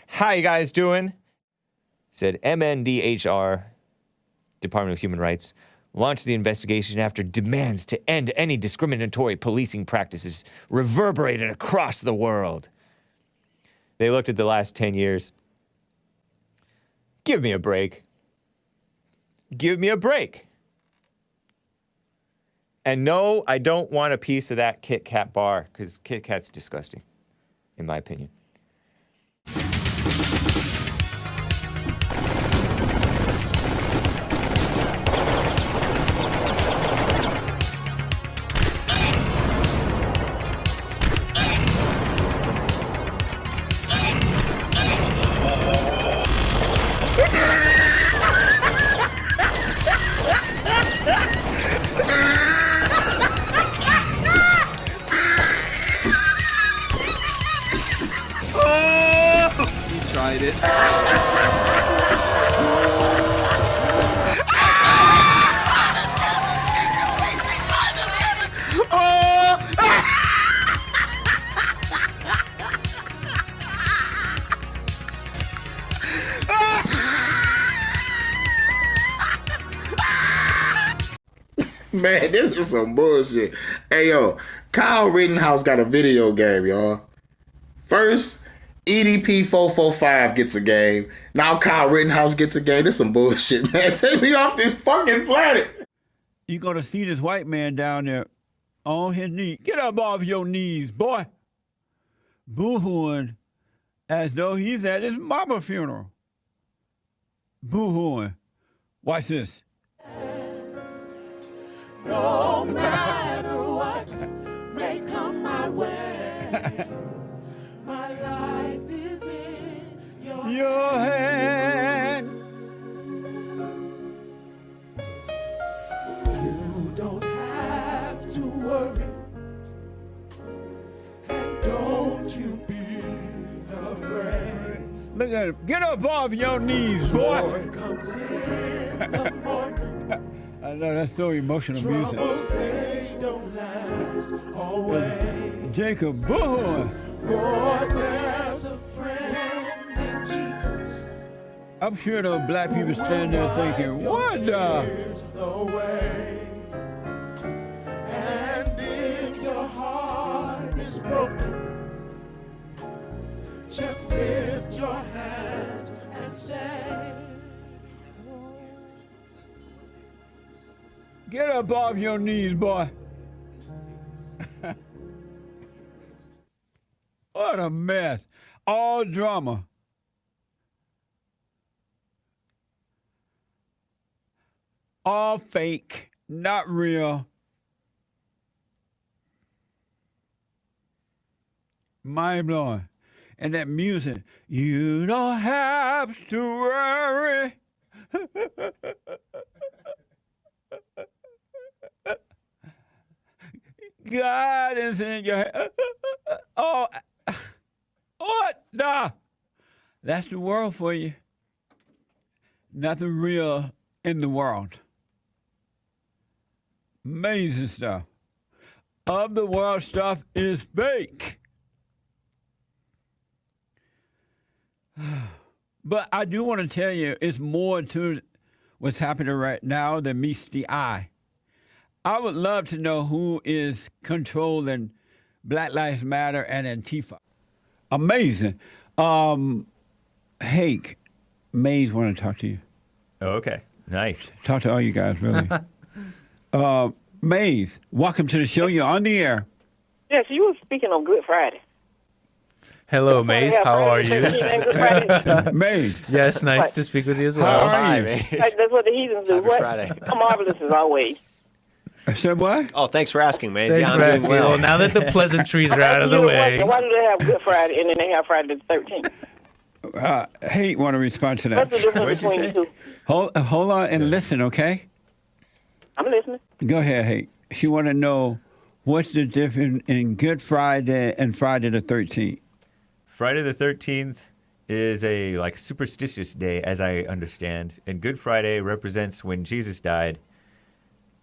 How you guys doing? Said MNDHR, Department of Human Rights, launched the investigation after demands to end any discriminatory policing practices reverberated across the world. They looked at the last 10 years. Give me a break. Give me a break. And no, I don't want a piece of that Kit Kat bar, because Kit Kat's disgusting, in my opinion. Tried it. Man, this is some bullshit. Hey, yo, Kyle Rittenhouse got a video game, y'all. First, EDP 445 gets a game. Now Kyle Rittenhouse gets a game. This is some bullshit, man. Take me off this fucking planet. You're going to see this white man down there on his knees. Get up off your knees, boy. Boo-hooing as though he's at his mama funeral. Boo-hooing. Watch this. No matter what may come my way, my life is in Your hand. You don't have to worry, and don't you be afraid. Look at him. Get up off your knees, boy. Joy comes in the morning. I know that's so emotional music. Troubles, they don't last always. Jacob, boo. For there's a friend in Jesus. I'm sure those black people standing there thinking, what the? Here's the way. And if your heart is broken, just lift your hands and say, Get up off your knees, boy. What a mess. All drama. All fake, not real. Mind blowing. And that music, you don't have to worry. God is in your head. Oh, what the? That's the world for you. Nothing real in the world. Amazing stuff. Of the world stuff is fake. But I do want to tell you, it's more to what's happening right now than meets the eye. I would love to know who is controlling Black Lives Matter and Antifa. Amazing. Hake, Mays want to talk to you. Oh, okay. Nice. Talk to all you guys, really. Mays, welcome to the show. You're on the air. Yes, you were speaking on Good Friday. Hello, Maze. How are you? Mays. Yes, nice to speak with you as well. How are you? That's what the heathens do. Happy What? Friday. I'm marvelous as always. Said what? Oh, thanks for asking, Maze. Thanks Yeah, I'm for doing asking. well. Well, now that the pleasantries are out of the way. Why do they have Good Friday and then they have Friday the 13th? Hate want to respond to that. What's the difference between the two? Hold on and listen, okay? I'm listening. Go ahead, Hate. She want to know what's the difference in Good Friday and Friday the 13th. Friday the 13th is a superstitious day, as I understand, and Good Friday represents when Jesus died,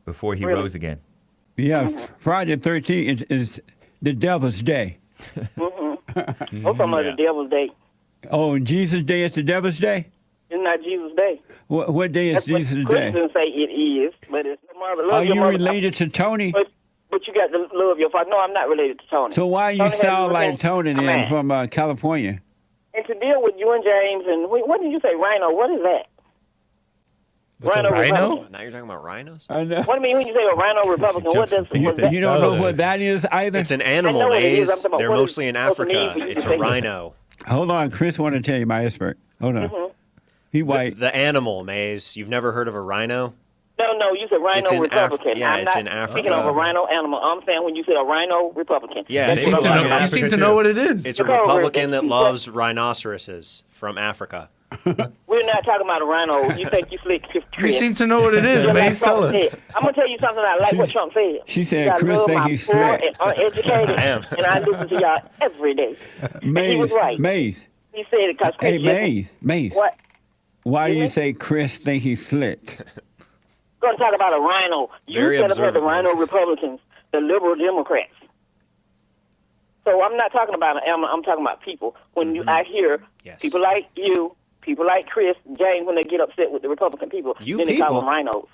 before he Really? rose again. Yeah, Friday the 13th is the devil's day. Mm-hmm. What's talking about the devil's day? Oh, Jesus' day is the devil's day? It's not Jesus' day. What day is That's Jesus' what day? Christians say it is, but it's love Are your you mother. related to Tony? But you got to love your father. No, I'm not related to Tony. So why you Tony has sound nothing- like Tony then Man. from California? And to deal with you and James and what did you say, Rhino? What is that? What's a Rhino rhino? Republican. Now you're talking about rhinos? I know. What do you mean when you say a Rhino Republican? What does You, what's that? you don't know what that is either? It's an I animal, know what it is. Maze. I'm talking about They're what is mostly in supposed to mean Africa. when you It's say a it. rhino. Hold on, Chris want to tell you my expert. Hold on. Mm-hmm. He white. The animal, Maze. You've never heard of a rhino? No, you said Rhino It's in Republican. yeah, I'm it's not in Africa. speaking of a Rhino animal. I'm saying when you say a Rhino Republican. Yeah, That's they what seem I'm to talking know- about. You seem to know what it is. It's a Because Republican that we're- loves rhinoceroses from Africa. We're not talking about a Rhino. You think you slick, You Chris. seem to know what it is, Just like Maze. Tell Trump us. said. I'm gonna tell you something. I like what Trump said. She said I Chris love think my he's poor slick. and uneducated, I am. and I listen to y'all every day. And he Maze, was right. Maze. He said it because Hey, Maze. What? Why do you Excuse say Chris think he's slick? Going to talk about a Rhino. You Very said about the observant, Rhino Maze. Republicans, the liberal Democrats. So I'm not talking about an animal. I'm talking about people. When I hear Yes. people like you, people like Chris, James, when they get upset with the Republican people, You then they call people? them rhinos.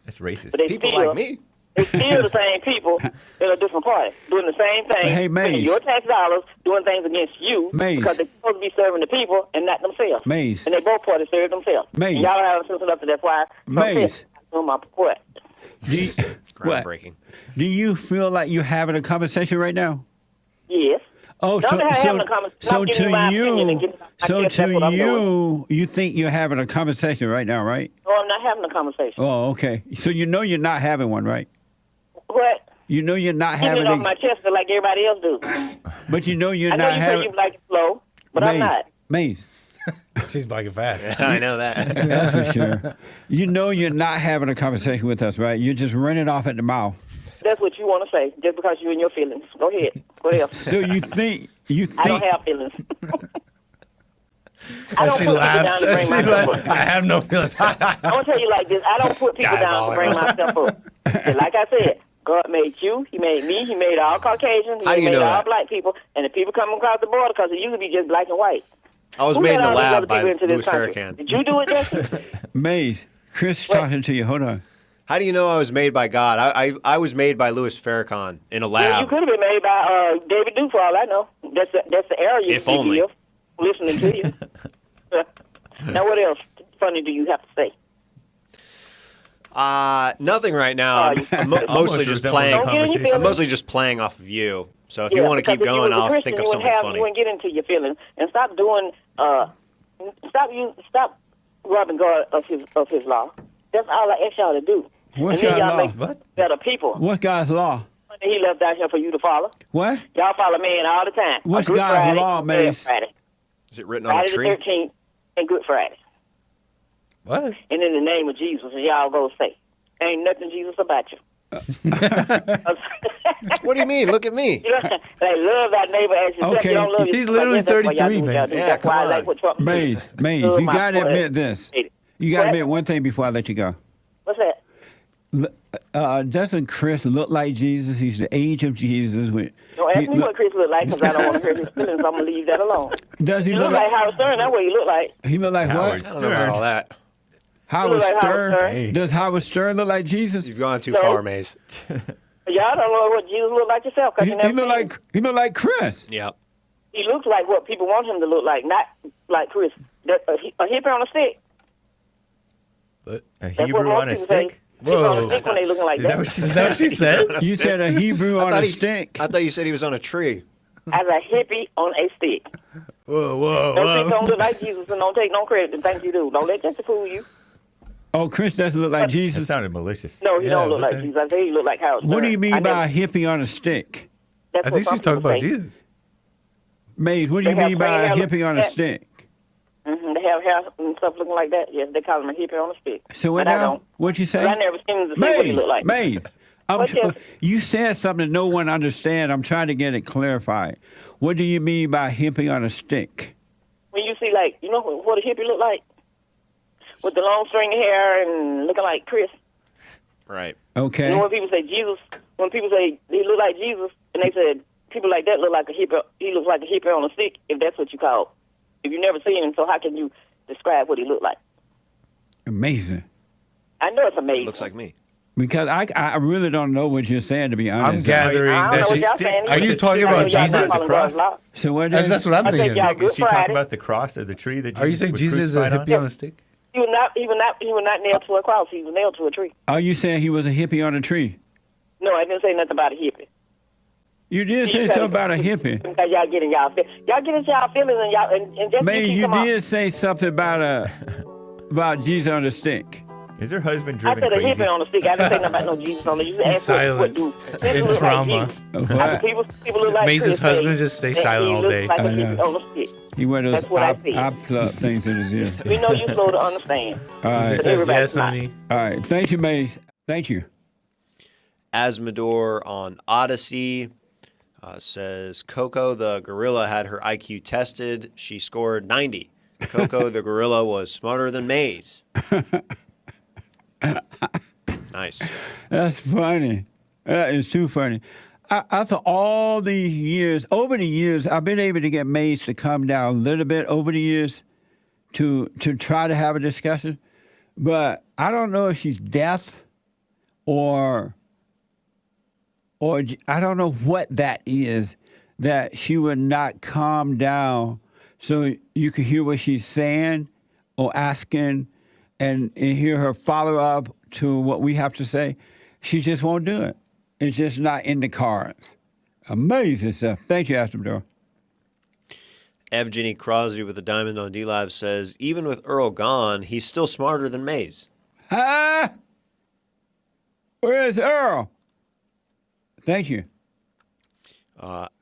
That's racist. But they People still, like me. They're still the same people in a different party, doing the same thing, Hey, Maze. spending your tax dollars, doing things against you, Maze. because they're supposed to be serving the people and not themselves. Maze. And they both parties serve themselves. Maze. And y'all have sense enough to that's why. Trump Maze. said, "Oh, my what? Do you, what? Groundbreaking. Do you feel like you're having a conversation right now? Yes. Oh, Don't have having a conversation. so I'm giving you my opinion and to getting- I so guess that's what I'm to you think you're having a conversation right now, right? No, I'm not having a conversation. Oh, okay. So you know you're not having one, right? What? You know you're not Keeping having it off my chest like everybody else do. but you know you're I know not you say having you like it slow, but I'm not. Maze. She's blocking fast. I know that. That's for sure. You know you're not having a conversation with us, right? You're just running off at the mouth. That's what you want to say, just because you're in your feelings. Go ahead. What else? So you think I don't have feelings. I don't She put people laughs. down to bring She myself laughs. up. I have no feelings. I'm gonna tell you like this. I don't put people down to bring myself up. And like I said, God made you. He made me. He made all Caucasians. How do He you made know all that? black people. And the people coming across the border, because it used to be just black and white. I was Who made in let the all these other lab by people into Louis this country? Farrakhan. Did you do it, Jesse? Maze, Chris talking to you. Hold on. How do you know I was made by God? I was made by Louis Farrakhan in a Well, you lab. could have been made by David Duke, for all I know. That's the area you If only. give, listening to you. Now, what else funny do you have to say? Nothing right now. I'm mostly Almost just resembles playing. a Don't get in your conversation. I'm feelings. mostly just playing off of you. So if you want to because keep if you going, was a I'll Christian, think of you something You funny. wouldn't get into your feelings and stop doing. Stop robbing God of his law. That's all I ask y'all to do. What's and then God's y'all law? make What? better people. What's God's law? He left out here for you to follow. What? Y'all follow man all the time. What's On Good God's Friday, law, and Mace? Friday. Is it written on a Friday the tree? 13th and Good Friday. What? And in the name of Jesus, as y'all go say, ain't nothing Jesus about you. What do you mean? Look at me. You know, they love that neighbor as yourself. Okay, You don't love he's yourself. literally That's why y'all 33, do what y'all man. do. Yeah, That's why come I like on. what Trump Maze, Love you my got to boy. admit this. You got to What? admit one thing before I let you go. What's that? Doesn't Chris look like Jesus? He's the age of Jesus. Don't ask He me look- what Chris look like because I don't want to hurt his feelings. I'm going to leave that alone. Does he You look look like like? Howard Stern. That's what you look like. He look like Howard what? I don't know about all that. Howard You look like Stern. Howard Stern. Hey. Does Howard Stern look like Jesus? You've gone too No. far, Maze. Y'all don't know what Jesus look like yourself. 'Cause He, you he never look seen him. like he look like Chris. Yep. He looks like what people want him to look like, not like Chris. A hippie on a stick. What? A That's Hebrew what on a most people say. stick? Hippie on a Whoa. stick when they looking like Is that that. what she Is that what she said? You said a Hebrew on a stick. I thought you said he was on a tree. As a hippie on a stick. Whoa, whoa, Don't think whoa. don't look like Jesus and don't take no credit and think you do. Don't let Jesse fool you. Oh, Chris doesn't look like That Jesus. sounded malicious. No, he Yeah, don't look what like the- Jesus. I say he look like Howard Stern. What do you mean I by a never- hippie on a stick? that's I what think some she's talking people about say. Jesus. Maze, what do you They have mean by a green hair, hippie on a that- stick? They have hair and stuff looking like that. Yes, they call him a hippie on a stick. So what but I now? don't. What'd you say? 'Cause I never seen him to say what he Maze, look like. Maze. What you- You said something no one understands. I'm trying to get it clarified. What do you mean by hippie on a stick? When you see, like, you know what a hippie look like? With the long string hair and looking like Chris. Right. Okay. You know when people say Jesus, when people say he look like Jesus, and they said people like that look like a hippie. He looks like a hippie on a stick. If that's what you call, if you never seen him, so how can you describe what he looked like? Amazing. I know it's amazing. It looks like me. Because I really don't know what you're saying, to be honest. I'm gathering I don't that know what she. y'all saying. Are you talking I know about y'all Jesus? not following God's law. So what That's what I'm I think thinking. y'all Is Good she talking Friday. about the cross or the tree that Jesus Are you saying was Jesus is a crucified on? hippie on a stick? He was not nailed to a cross. He was nailed to a tree. Are you saying he was a hippie on a tree? No, I didn't say nothing about a hippie. You did say something about a hippie. Because y'all getting y'all feelings and y'all and just May, keep you come on. did say something about Jesus on a stick. Is her husband I driven said a crazy? hippie on a stick. I didn't say nothing about no Jesus on it. You asked silent what do this in look trauma. like Jesus. I What? said people look like Maze's Chris husband Hayes, just stay and silent he all looks day. like a I know. hippie on a stick. He wear those That's what I said. eye plug things in his ear. We know you're slow to understand. All He right. just But says, everybody's yes, not. honey. All right. Thank you, Maze. Thank you. Asmodor on Odyssey says Coco the gorilla had her IQ tested. She scored 90. Coco the gorilla was smarter than Maze. Nice. That's funny. That is too funny. After all these years, over the years, I've been able to get Maze to calm down a little bit over the years to try to have a discussion. But I don't know if she's deaf or I don't know what that is, that she would not calm down so you could hear what she's saying or asking and hear her follow up to what we have to say. She just won't do it. It's just not in the cards. Amazing stuff. Thank you, Astor. Evgeny Crosby with a diamond on D-Live says, even with Earl gone, he's still smarter than Maze. Huh? Where's Earl? Thank you.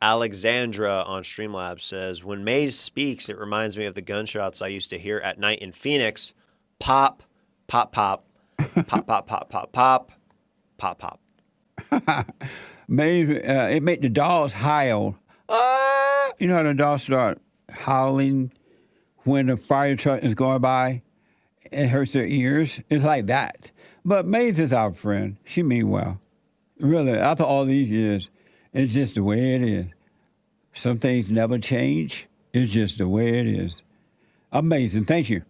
Alexandra on Streamlabs says, when Maze speaks, it reminds me of the gunshots I used to hear at night in Phoenix. Pop, pop, pop, pop, pop, pop, pop, pop, pop, pop. Maybe it made the dogs howl. You know how the dogs start howling when a fire truck is going by? It hurts their ears. It's like that. But Maze is our friend. She mean well. Really, after all these years, it's just the way it is. Some things never change. It's just the way it is. Amazing. Thank you.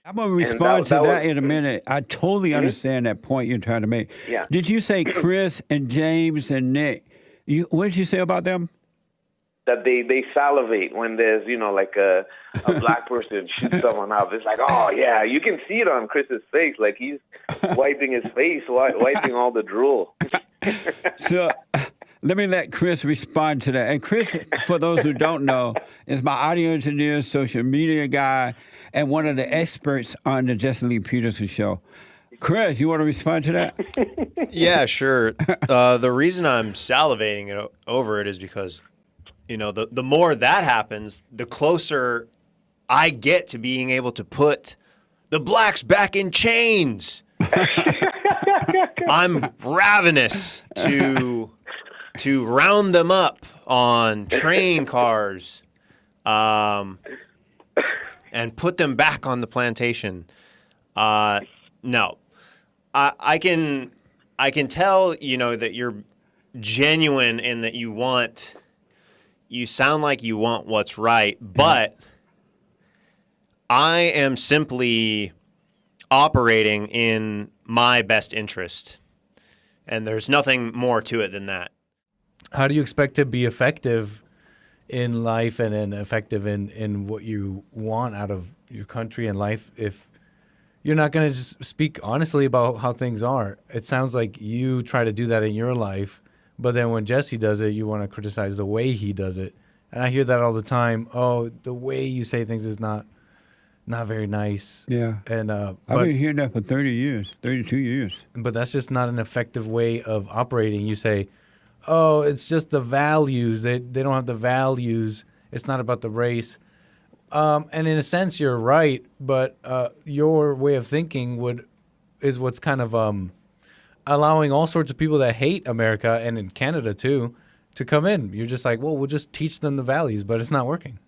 I'm going to respond to that in a minute. I totally understand that point you're trying to make. Yeah. Did you say Chris and James and Nick? What did you say about them? That they salivate when there's, like a black person shoots someone up. It's like, oh, yeah, you can see it on Chris's face. Like he's wiping his face, wiping all the drool. So let me let Chris respond to that. And Chris, for those who don't know, is my audio engineer, social media guy, and one of the experts on the Jesse Lee Peterson show. Chris, you want to respond to that? Yeah, sure. The reason I'm salivating over it is because, the more that happens, the closer I get to being able to put the blacks back in chains. I'm ravenous to round them up on train cars, and put them back on the plantation. No, I can tell that you're genuine in that you sound like you want what's right, but I am simply operating in my best interest, and there's nothing more to it than that. How do you expect to be effective in life and effective in what you want out of your country and life if you're not going to just speak honestly about how things are? It sounds like you try to do that in your life, but then when Jesse does it, you want to criticize the way he does it. And I hear that all the time. Oh, the way you say things is not very nice. Yeah. And I've been hearing that for 30 years, 32 years. But that's just not an effective way of operating. You say, oh, it's just the values. They don't have the values. It's not about the race. And in a sense, you're right. But your way of thinking is what's kind of allowing all sorts of people that hate America and in Canada too to come in. You're just like, well, we'll just teach them the values, but it's not working.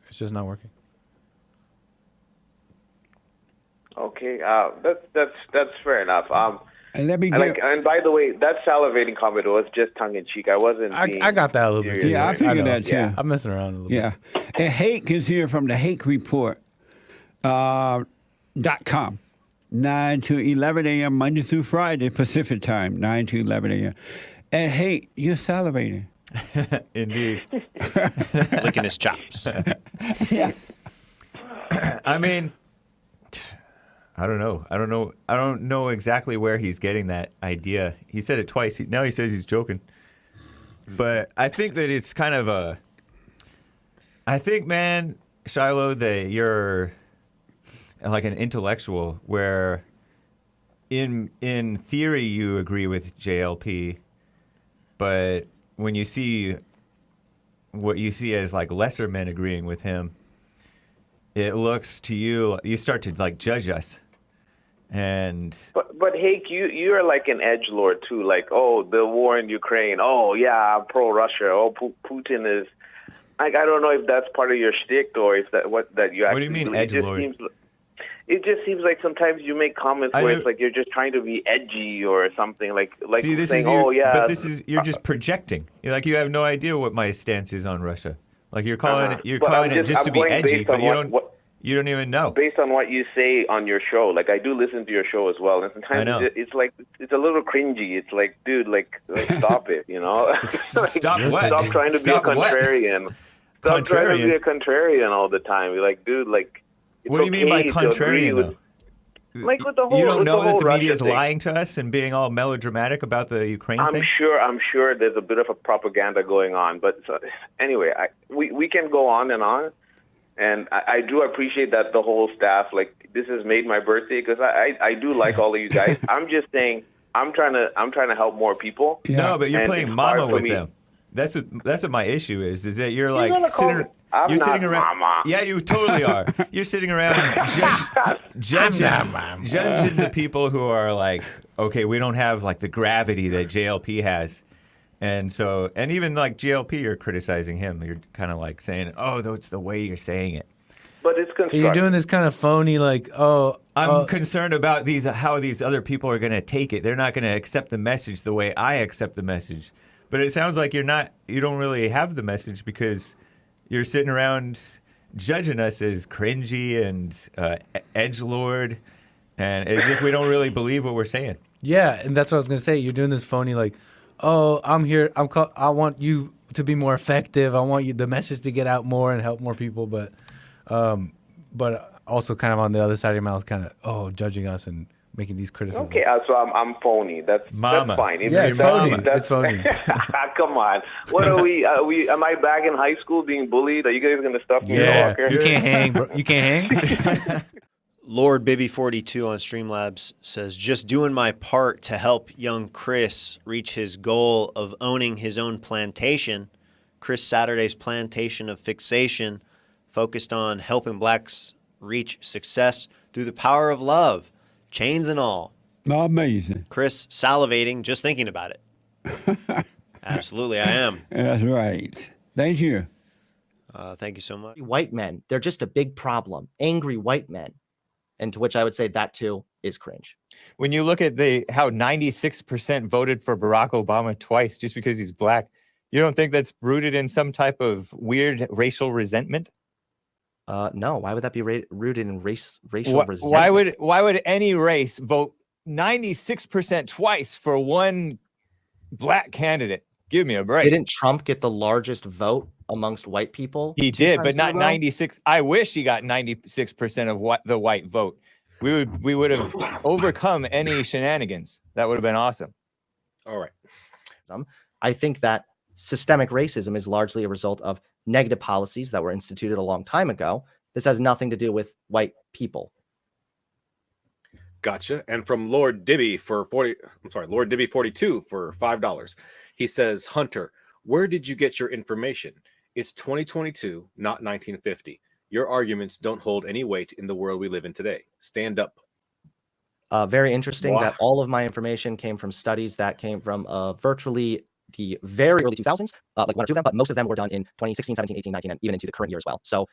It's just not working. Okay, that's fair enough. And let me And by the way, that salivating comment was just tongue in cheek. I wasn't. I got that a little bit. Yeah, I figured know. that too. Yeah. I'm messing around a little Yeah. And Hake is here from the Hake Report. .com. 9 to 11 a.m. Monday through Friday, Pacific time, 9 to 11 a.m. And hey, you're salivating. Indeed. Licking his chops. Yeah. I mean, I don't know. I don't know exactly where he's getting that idea. He said it twice. Now he says he's joking. But I think that it's kind of I think, man, Shiloh, that you're like an intellectual where in theory you agree with JLP, but when you see what you see as like lesser men agreeing with him, it looks to you, you start to like judge us. And but Hake, you are like an edgelord too. Like, oh, the war in Ukraine. Oh yeah, I'm pro Russia. Oh, Putin is. Like, I don't know if that's part of your shtick or if that you actually. What do you mean edgelord? It just seems like sometimes you make comments where it's like you're just trying to be edgy or something, like see, this saying, is "Oh yeah." But this is you're just projecting. You're like you have no idea what my stance is on Russia. Like you're calling it just to be edgy, but you don't even know. Based on what you say on your show, like I do listen to your show as well, and sometimes it's like it's a little cringy. It's like, dude, like stop it, you know? Stop what? Stop trying to be a contrarian. Stop trying to be a contrarian all the time. You're like, dude, like. What do you mean by contrarian, though? Like with the whole, you don't know that the media is thing. lying to us and being all melodramatic about the Ukraine thing? I'm sure there's a bit of a propaganda going on. But anyway, we can go on. And I do appreciate that the whole staff, like, this has made my birthday because I do like all of you guys. I'm just saying, I'm trying to help more people. Yeah. No, but you're playing mama with them. That's what my issue is that you're like I'm sitting not around. mama. Yeah, you totally are. You're sitting around judging the people who are like, okay, we don't have like the gravity that JLP has. And even like JLP, you're criticizing him. You're kind of like saying, oh, it's the way you're saying it. But it's constructive. You're doing this kind of phony, like, I'm concerned about how these other people are going to take it. They're not going to accept the message the way I accept the message. But it sounds like you don't really have the message because you're sitting around judging us as cringy and edgelord, and as if we don't really believe what we're saying. Yeah, and that's what I was gonna say. You're doing this phony, like, oh, I'm here. I want you to be more effective. I want the message to get out more and help more people. But also kind of on the other side of your mouth, kind of judging us and making these criticisms. Okay, so I'm phony. That's fine. It's phony. It's phony. Come on. What are we? Am I back in high school being bullied? Are you guys going to stuff me in the locker? You can't hang, bro. You can't hang? Lord Bibby42 on Streamlabs says, just doing my part to help young Chris reach his goal of owning his own plantation. Chris Saturday's plantation of fixation focused on helping blacks reach success through the power of love. Chains and all. Amazing. Chris salivating just thinking about it. Absolutely, I am. That's right. Thank you. Thank you so much. White men, they're just a big problem. Angry white men. And to which I would say that too is cringe. When you look at how 96% voted for Barack Obama twice just because he's black, you don't think that's rooted in some type of weird racial resentment? No, why would that be rooted in racial resentment? Why would any race vote 96% twice for one black candidate? Give me a break. Didn't Trump get the largest vote amongst white people? He did, but not 96. I wish he got 96% of the white vote. We would have overcome any shenanigans. That would have been awesome. All right. I think that systemic racism is largely a result of negative policies that were instituted a long time ago. This has nothing to do with white people. Gotcha. And from Lord Dibby Lord Dibby 42 for $5. He says, Hunter, where did you get your information? It's 2022, not 1950. Your arguments don't hold any weight in the world we live in today. Stand up. Very interesting that all of my information came from studies that came from virtually the very early 2000s, like one or two of them, but most of them were done in 2016, 17, 18, 19, and even into the current year as well. So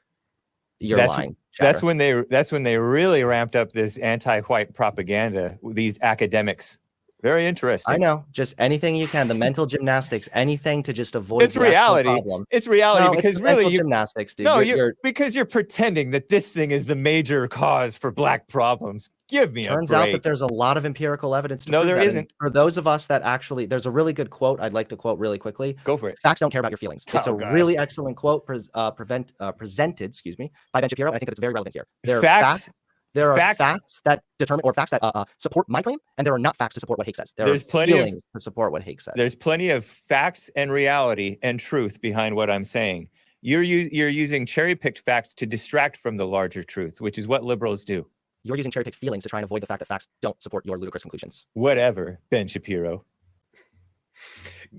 you're lying. That's when they really ramped up this anti-white propaganda, these academics Very interesting. I know. Just anything you can. The mental gymnastics, anything to just avoid It's the actual reality. problem. It's reality No, because it's really mental you gymnastics, dude. no, You're because you're pretending that this thing is the major cause for black problems. Give me a turns out that break. there's a lot of empirical evidence to No, prove there that. And isn't. for those of us that actually, there's a really good quote I'd like to quote really quickly. Go for it. Facts don't care about your feelings. It's Oh, a gosh. really excellent quote presented, by Ben Shapiro. And I think that it's very relevant here. There are Facts. There are Facts- facts that determine, or facts that support my claim, and there are not facts to support what Hake says. There's are plenty of- feelings to support what Hake says. There's plenty of facts and reality and truth behind what I'm saying. You're using cherry-picked facts to distract from the larger truth, which is what liberals do. You're using cherry-picked feelings to try and avoid the fact that facts don't support your ludicrous conclusions. Whatever, Ben Shapiro.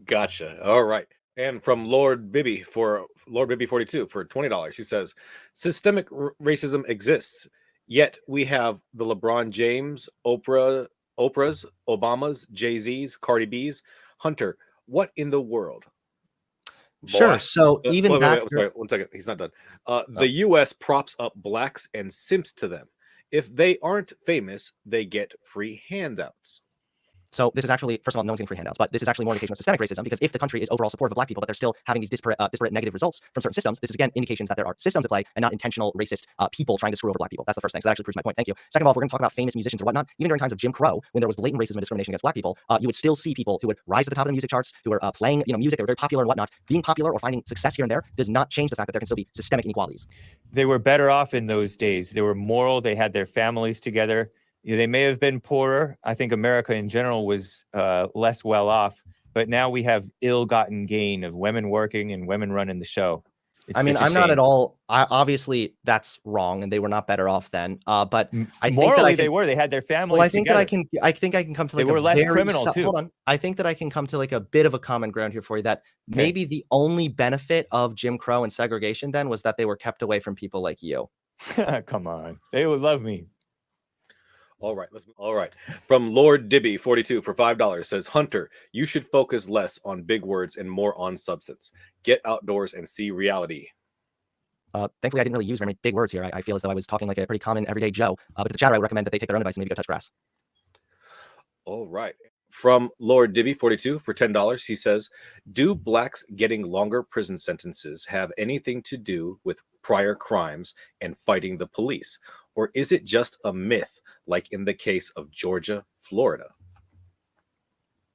Gotcha. All right. And from Lord Bibby 42 for $20, he says, systemic racism exists, yet we have the LeBron James, Oprah's, Obama's, Jay-Z's, Cardi B's. Hunter, what in the world? Sure. Boy, So even wait, 1 second. He's not done. The U.S. props up blacks and simps to them. If they aren't famous, they get free handouts. So this is actually, first of all, no one's getting free handouts, but this is actually more indication of systemic racism, because if the country is overall supportive of black people, but they're still having these disparate negative results from certain systems, this is again indications that there are systems at play and not intentional racist people trying to screw over black people. That's the first thing. So that actually proves my point. Thank you. Second of all, if we're going to talk about famous musicians or whatnot, even during times of Jim Crow, when there was blatant racism and discrimination against black people, you would still see people who would rise to the top of the music charts, who were playing music that were very popular and whatnot. Being popular or finding success here and there does not change the fact that there can still be systemic inequalities. They were better off in those days. They were moral. They had their families together. They may have been poorer. I think America in general was less well off, but now we have ill-gotten gain of women working and women running the show. I mean, I'm not at all. Obviously, that's wrong, and they were not better off then. But I think morally that they were. They had their families. Well, I think together. that I think I can come to like they were a less very criminal too. Hold on. I think that I can come to like a bit of a common ground here for you. That maybe the only benefit of Jim Crow and segregation then was that they were kept away from people like you. Come on, they would love me. All right, all right. From Lord Dibby 42 for $5 says, Hunter, you should focus less on big words and more on substance. Get outdoors and see reality. Thankfully, I didn't really use very many big words here. I feel as though I was talking like a pretty common everyday Joe. But to the chatter, I would recommend that they take their own advice and maybe go touch grass. All right. From Lord Dibby 42 for $10, he says, do blacks getting longer prison sentences have anything to do with prior crimes and fighting the police? Or is it just a myth, like in the case of Georgia, Florida?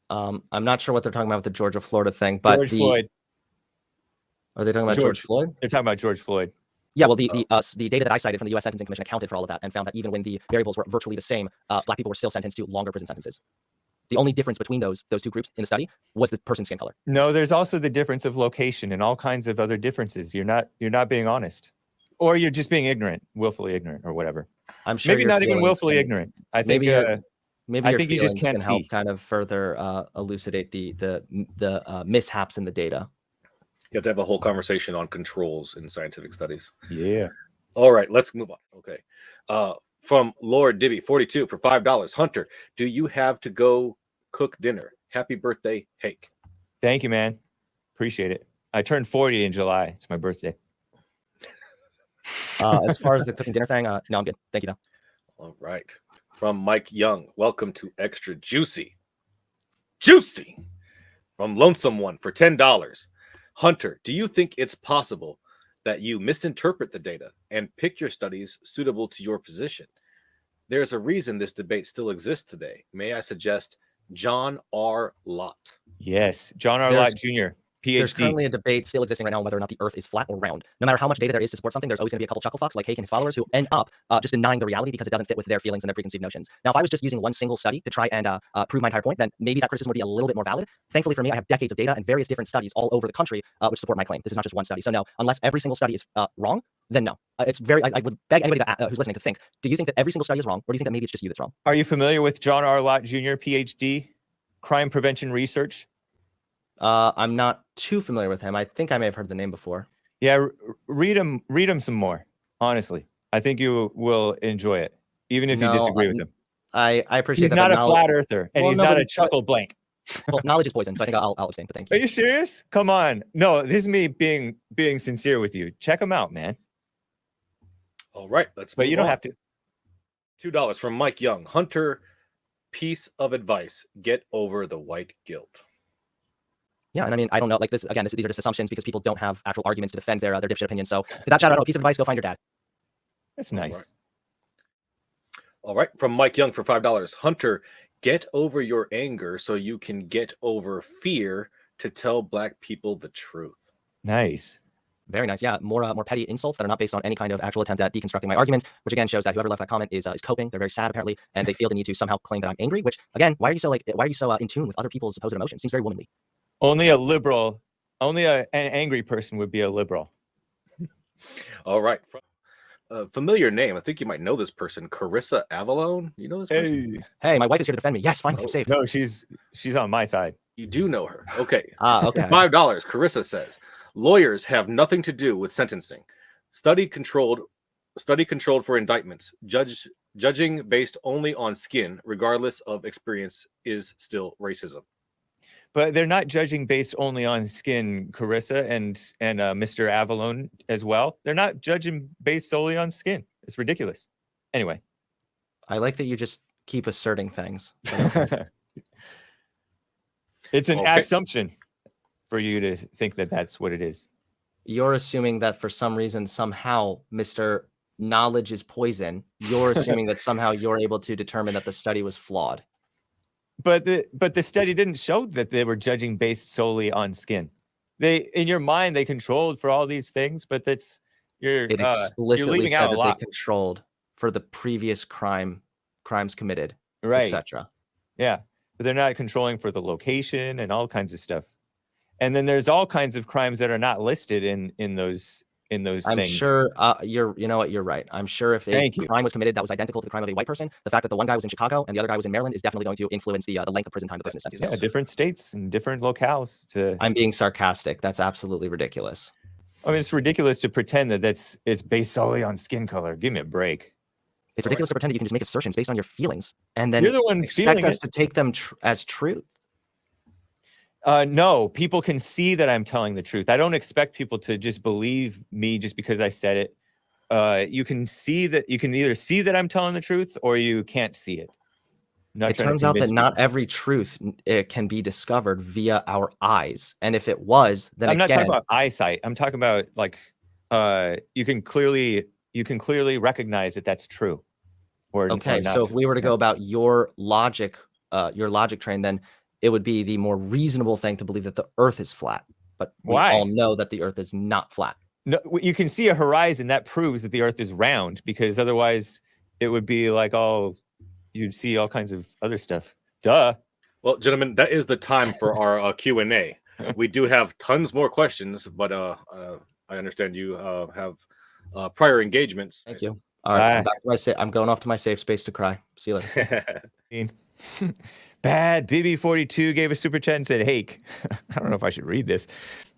I'm not sure what they're talking about with the Georgia, Florida thing, but George Floyd. Are they talking about George Floyd? They're talking about George Floyd. Yeah, well, the data that I cited from the U.S. Sentencing Commission accounted for all of that and found that even when the variables were virtually the same, black people were still sentenced to longer prison sentences. The only difference between those two groups in the study was the person's skin color. No, there's also the difference of location and all kinds of other differences. You're not being honest, or you're just being ignorant, willfully ignorant, or whatever. I'm sure maybe not even willfully ignorant. I think maybe I your think you just can't can help see. kind of further elucidate the mishaps in the data. You have to have a whole conversation on controls in scientific studies. Yeah. All right, let's move on. Okay. From Lord Dibby 42 for $5, Hunter, do you have to go cook dinner? Happy birthday, Hake. Thank you, man. Appreciate it. I turned 40 in July. It's my birthday. As far as the cooking dinner thing, no, I'm good. Thank you, though. All right. From Mike Young, welcome to Extra Juicy. Juicy! From Lonesome One for $10. Hunter, do you think it's possible that you misinterpret the data and pick your studies suitable to your position? There's a reason this debate still exists today. May I suggest John R. Lott? Yes, John R. Lott Jr., PhD. There's currently a debate still existing right now on whether or not the Earth is flat or round. No matter how much data there is to support something, there's always going to be a couple chuckle fucks like Hake and his followers who end up just denying the reality because it doesn't fit with their feelings and their preconceived notions. Now, if I was just using one single study to try and prove my entire point, then maybe that criticism would be a little bit more valid. Thankfully for me, I have decades of data and various different studies all over the country which support my claim. This is not just one study. So no, unless every single study is wrong, then no. It's very. I would beg anybody who's listening to think: do you think that every single study is wrong, or do you think that maybe it's just you that's wrong? Are you familiar with John R. Lott Jr., PhD, crime prevention research? I'm not too familiar with him. I think I may have heard the name before. Yeah, read him some more. Honestly, I think you will enjoy it, even if you disagree with him. I appreciate. He's not a flat earther, and he's not a chuckle blank. Well, knowledge is poison, so I think I'll abstain. But thank you. Are you serious? Come on. No, this is me being sincere with you. Check him out, man. All right, let's. But you don't have to. $2 from Mike Young. Hunter, piece of advice: get over the white guilt. Yeah, and I mean, I don't know. Like this again, these are just assumptions because people don't have actual arguments to defend their dipshit opinions. So, to that shout out, a piece of advice: go find your dad. That's nice. All right, from Mike Young for $5. Hunter, get over your anger so you can get over fear to tell Black people the truth. Nice. Very nice. Yeah, more petty insults that are not based on any kind of actual attempt at deconstructing my arguments, which again shows that whoever left that comment is coping. They're very sad apparently, and they feel the need to somehow claim that I'm angry. Which again, why are you so in tune with other people's supposed emotions? Seems very womanly. Only a liberal, an angry person would be a liberal. All right. Familiar name. I think you might know this person. Carissa Avalone. You know this person? Hey, my wife is here to defend me. Yes, finally, I'm saved. No, she's on my side. You do know her. Okay. Okay. $5. Carissa says, lawyers have nothing to do with sentencing. Study controlled for indictments. Judging based only on skin, regardless of experience, is still racism. But they're not judging based only on skin, Carissa and Mr. Avalone as well. They're not judging based solely on skin. It's ridiculous. Anyway. I like that you just keep asserting things. It's an assumption for you to think that that's what it is. You're assuming that for some reason, somehow, Mr. Knowledge is poison. You're assuming that somehow you're able to determine that the study was flawed. But the study didn't show that they were judging based solely on skin. In your mind, they controlled for all these things, but you're explicitly leaving said out a that lot. they controlled for the previous crimes committed, Right. etc. Yeah, but they're not controlling for the location and all kinds of stuff. And then there's all kinds of crimes that are not listed in those things. I'm sure you know what, you're right. I'm sure if a crime was committed that was identical to the crime of a white person, the fact that the one guy was in Chicago and the other guy was in Maryland is definitely going to influence the length of prison time the person is sentenced. Yeah, different states and different locales. I'm being sarcastic. That's absolutely ridiculous. I mean, it's ridiculous to pretend that it's based solely on skin color. Give me a break. It's ridiculous to pretend that you can just make assertions based on your feelings and then you're the one expect us to take them as truth. No, people can see that I'm telling the truth. I don't expect people to just believe me just because I said it. You can see that. You can either see that I'm telling the truth or you can't see it. It turns out that not every truth can be discovered via our eyes, and if it was, then I'm not talking about eyesight. I'm talking about like you can clearly recognize that that's true. Okay, so if we were to go about your logic train, then it would be the more reasonable thing to believe that the Earth is flat. But we all know that the Earth is not flat. No, you can see a horizon that proves that the Earth is round, because otherwise it would be like you'd see all kinds of other stuff. Duh. Well, gentlemen, that is the time for our Q&A. We do have tons more questions, but I understand you have prior engagements. Thank you. All right, I'm back to I'm going off to my safe space to cry. See you later. Bad BB42 gave a super chat and said, Hake, I don't know if I should read this.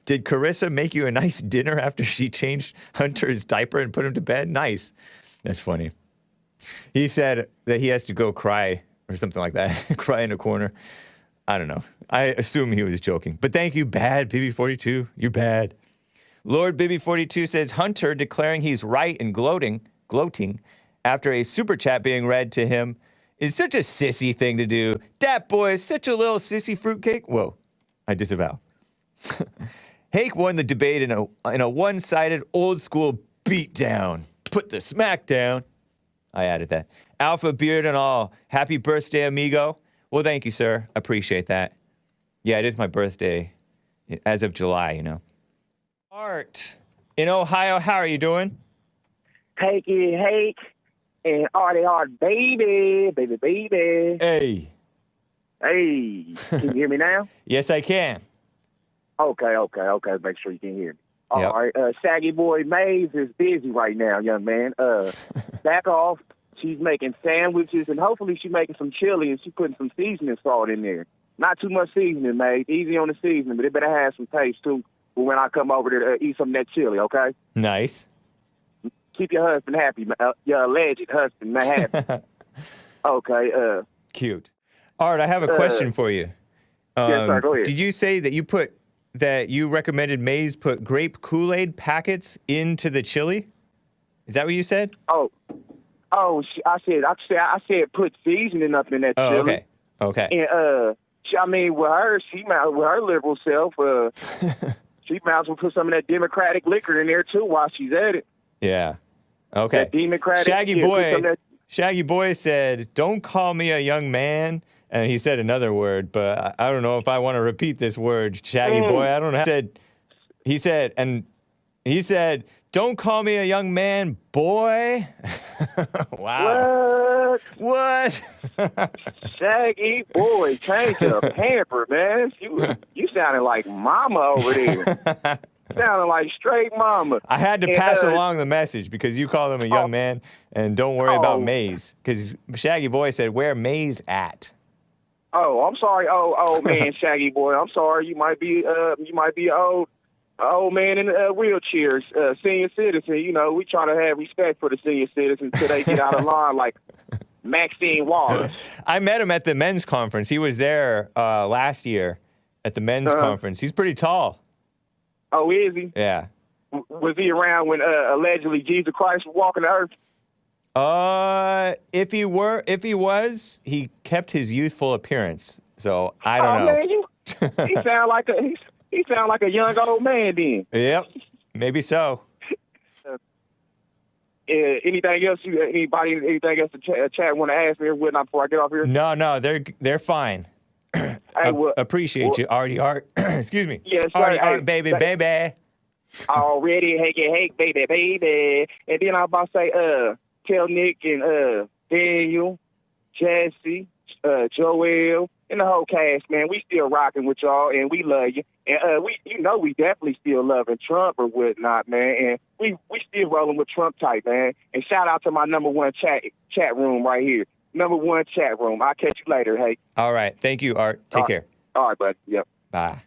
Did Carissa make you a nice dinner after she changed Hunter's diaper and put him to bed? Nice. That's funny. He said that he has to go cry or something like that. Cry in a corner. I don't know. I assume he was joking. But thank you, Bad BB42. You're bad. Lord BB42 says, Hunter declaring he's right and gloating after a super chat being read to him is such a sissy thing to do. That boy is such a little sissy fruitcake. Whoa, I disavow. Hake won the debate in a one-sided old school beatdown. Put the smack down. I added that. Alpha beard and all. Happy birthday, amigo. Well, thank you, sir. Appreciate that. Yeah, it is my birthday as of July, you know. Art in Ohio, how are you doing? Hake, and Artie Art, baby. Hey. Hey, can you hear me now? Yes, I can. Okay. Make sure you can hear me. All right. Shaggy Boy Maze is busy right now, young man. Back off. She's making sandwiches, and hopefully she's making some chili, and she's putting some seasoning salt in there. Not too much seasoning, Maze. Easy on the seasoning, but it better have some taste, too, when I come over to eat some of that chili, okay? Nice. Keep your husband happy, your alleged husband happy. Okay. Cute. Art, I have a question for you. Yes, sir. Go ahead. Did you say that you recommended Maze put grape Kool-Aid packets into the chili? Is that what you said? Oh, I said put seasoning up in that Oh, chili. okay. And I mean, with her liberal self, she might as well put some of that Democratic liquor in there too while she's at it. Yeah. Okay. That Democratic. Shaggy Boy said, "Don't call me a young man." And he said another word, but I don't know if I want to repeat this word. Shaggy Boy, I don't know. He said, "Don't call me a young man, boy." Wow. What? Shaggy Boy, change the pamper, man. You sounded like mama over there. Sounding like straight mama. I had to pass along the message because you call him a young man, and don't worry about Maze. Because Shaggy Boy said, "Where Maze at?" Oh, I'm sorry. Oh man, Shaggy Boy. I'm sorry. You might be an old man in a wheelchair, senior citizen. You know, we try to have respect for the senior citizens until they get out of line, like Maxine Waters. I met him at the men's conference. He was there last year at the men's conference. He's pretty tall. Oh, is he? Yeah. Was he around when allegedly Jesus Christ was walking the earth? If he was, he kept his youthful appearance. So I don't know. Man, he sound like a young old man then. Yep, maybe so. Anything else? Anything else the chat want to ask me or whatnot before I get off here? No, they're fine. Appreciate you, Artie Art. Excuse me. Yes, Artie Art, baby. Already, Hake, baby. And then I'm about to say, tell Nick and Daniel, Jesse, Joel, and the whole cast, man, we still rocking with y'all, and we love you. And we definitely still loving Trump or whatnot, man. And we still rolling with Trump type, man. And shout out to my number one chat room right here. Number one chat room. I'll catch you later, hey. All right. Thank you, Art. Take care. All right, bud. Yep. Bye.